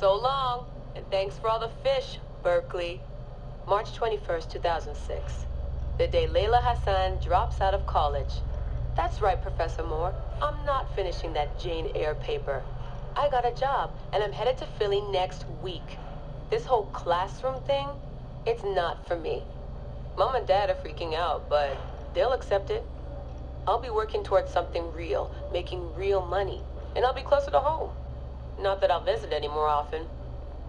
So long, and thanks for all the fish, Berkeley. March 21st, 2006. The day Layla Hassan drops out of college. That's right, Professor Moore. I'm not finishing that Jane Eyre paper. I got a job, and I'm headed to Philly next week. This whole classroom thing, it's not for me. Mom and Dad are freaking out, but they'll accept it. I'll be working towards something real, making real money, and I'll be closer to home. Not that I'll visit any more often.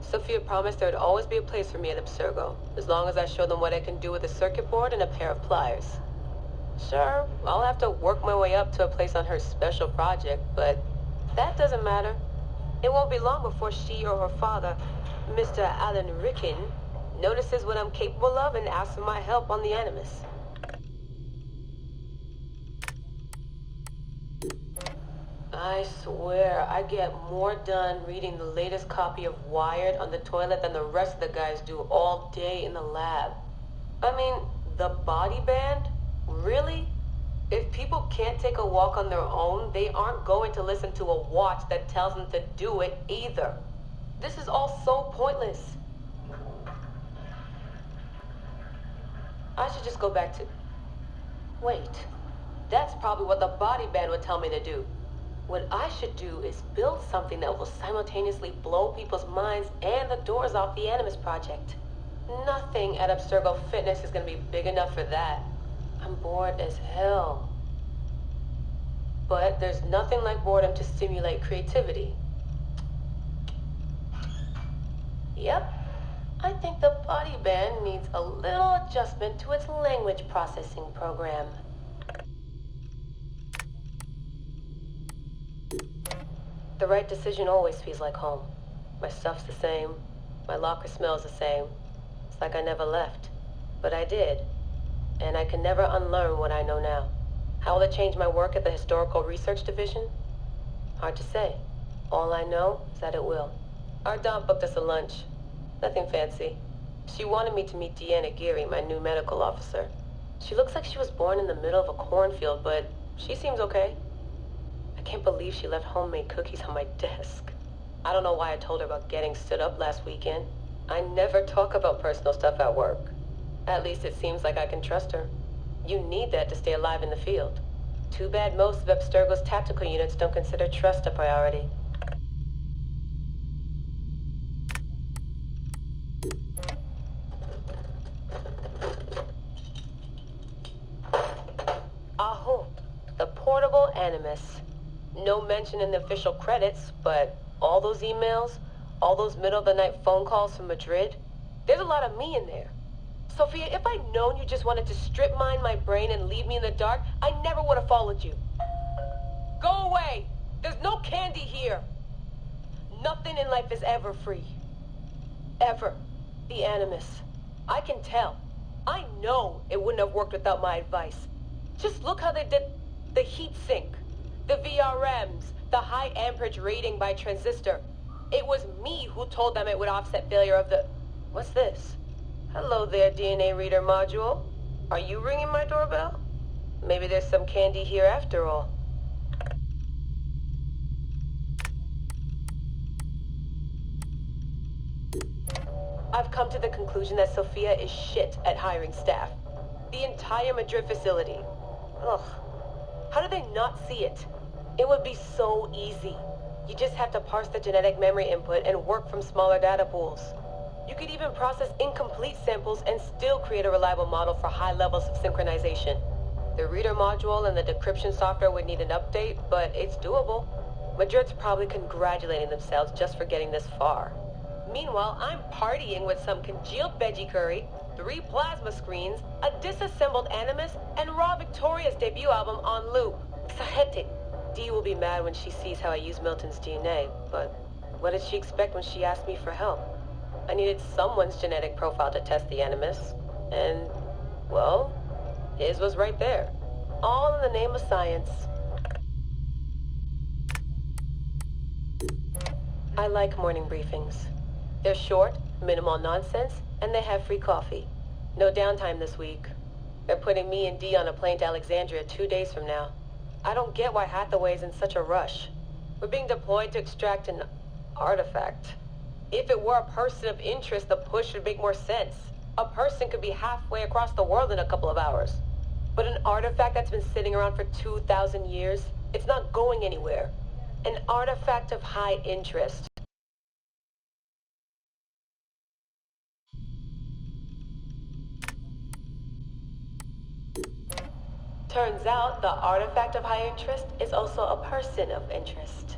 Sophia promised there would always be a place for me at Abstergo, as long as I show them what I can do with a circuit board and a pair of pliers. Sure, I'll have to work my way up to a place on her special project, but that doesn't matter. It won't be long before she or her father, Mr. Alan Ricken, notices what I'm capable of and asks for my help on the Animus. I swear, I get more done reading the latest copy of Wired on the toilet than the rest of the guys do all day in the lab. I mean, the body band? Really? If people can't take a walk on their own, they aren't going to listen to a watch that tells them to do it either. This is all so pointless. I should just go back to... Wait, that's probably what the body band would tell me to do. What I should do is build something that will simultaneously blow people's minds and the doors off the Animus Project. Nothing at Abstergo Fitness is going to be big enough for that. I'm bored as hell. But there's nothing like boredom to stimulate creativity. Yep. I think the body band needs a little adjustment to its language processing program. The right decision always feels like home. My stuff's the same. My locker smells the same. It's like I never left. But I did. And I can never unlearn what I know now. How will it change my work at the Historical Research Division? Hard to say. All I know is that it will. Our Dom booked us a lunch. Nothing fancy. She wanted me to meet Deanna Geary, my new medical officer. She looks like she was born in the middle of a cornfield, but she seems okay. I can't believe she left homemade cookies on my desk. I don't know why I told her about getting stood up last weekend. I never talk about personal stuff at work. At least it seems like I can trust her. You need that to stay alive in the field. Too bad most of Abstergo's tactical units don't consider trust a priority. Aho, the portable Animus. No mention in the official credits, but all those emails, all those middle-of-the-night phone calls from Madrid, there's a lot of me in there. Sophia, if I'd known you just wanted to strip mine my brain and leave me in the dark, I never would have followed you. Go away! There's no candy here! Nothing in life is ever free. Ever. The Animus. I can tell. I know it wouldn't have worked without my advice. Just look how they did the heat sink. The VRMs, the high amperage rating by transistor. It was me who told them it would offset failure of the... What's this? Hello there, DNA reader module. Are you ringing my doorbell? Maybe there's some candy here after all. I've come to the conclusion that Sophia is shit at hiring staff. The entire Madrid facility. Ugh. How do they not see it? It would be so easy. You just have to parse the genetic memory input and work from smaller data pools. You could even process incomplete samples and still create a reliable model for high levels of synchronization. The reader module and the decryption software would need an update, but it's doable. Madrid's probably congratulating themselves just for getting this far. Meanwhile, I'm partying with some congealed veggie curry, 3 plasma screens, a disassembled Animus, and Raw Victoria's debut album on loop. It's hectic. Dee will be mad when she sees how I use Milton's DNA, but what did she expect when she asked me for help? I needed someone's genetic profile to test the Animus, and, well, his was right there. All in the name of science. I like morning briefings. They're short, minimal nonsense, and they have free coffee. No downtime this week. They're putting me and Dee on a plane to Alexandria 2 days from now. I don't get why Hathaway's in such a rush. We're being deployed to extract an artifact. If it were a person of interest, the push would make more sense. A person could be halfway across the world in a couple of hours. But an artifact that's been sitting around for 2,000 years, it's not going anywhere. An artifact of high interest. Turns out the artifact of high interest is also a person of interest.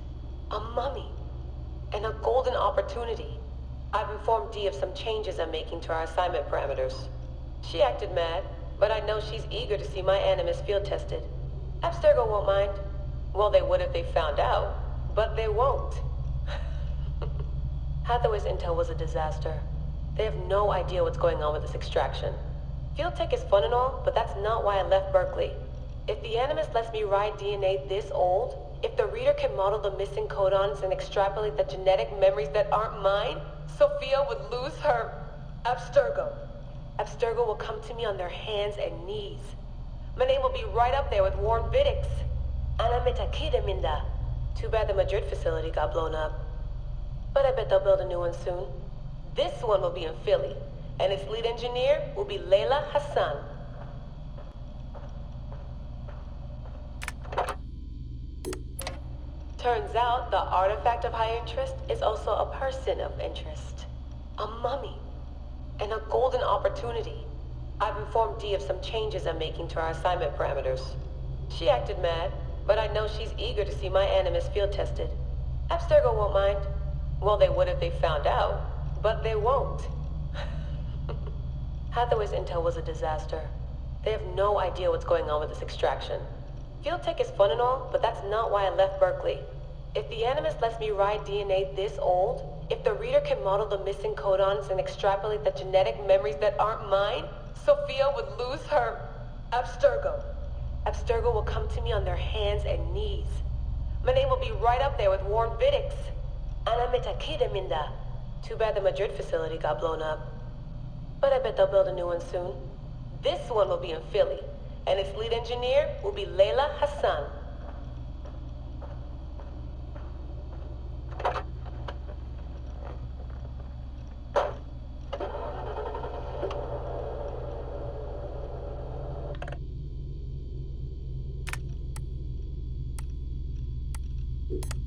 A mummy. And a golden opportunity. I've informed Dee of some changes I'm making to our assignment parameters. She acted mad, but I know she's eager to see my Animus field tested. Abstergo won't mind. Well, they would if they found out, but they won't. Hathaway's intel was a disaster. They have no idea what's going on with this extraction. Field tech is fun and all, but that's not why I left Berkeley. If the Animus lets me ride DNA this old, if the reader can model the missing codons and extrapolate the genetic memories that aren't mine, Sophia would lose her Abstergo. Abstergo will come to me on their hands and knees. My name will be right up there with Warren Vidick's. Ana metakida minda. Too bad the Madrid facility got blown up. But I bet they'll build a new one soon. This one will be in Philly, and its lead engineer will be Leila Hassan. Turns out the artifact of high interest is also a person of interest. A mummy. And a golden opportunity. I've informed Dee of some changes I'm making to our assignment parameters. She acted mad, but I know she's eager to see my Animus field tested. Abstergo won't mind. Well, they would if they found out, but they won't. Hathaway's intel was a disaster. They have no idea what's going on with this extraction. Field tech is fun and all, but that's not why I left Berkeley. If the Animus lets me ride DNA this old, if the reader can model the missing codons and extrapolate the genetic memories that aren't mine, Sophia would lose her Abstergo. Abstergo will come to me on their hands and knees. My name will be right up there with Warren Vidick's. Ana metakida minda. Too bad the Madrid facility got blown up. But I bet they'll build a new one soon. This one will be in Philly, and its lead engineer will be Leila Hassan. You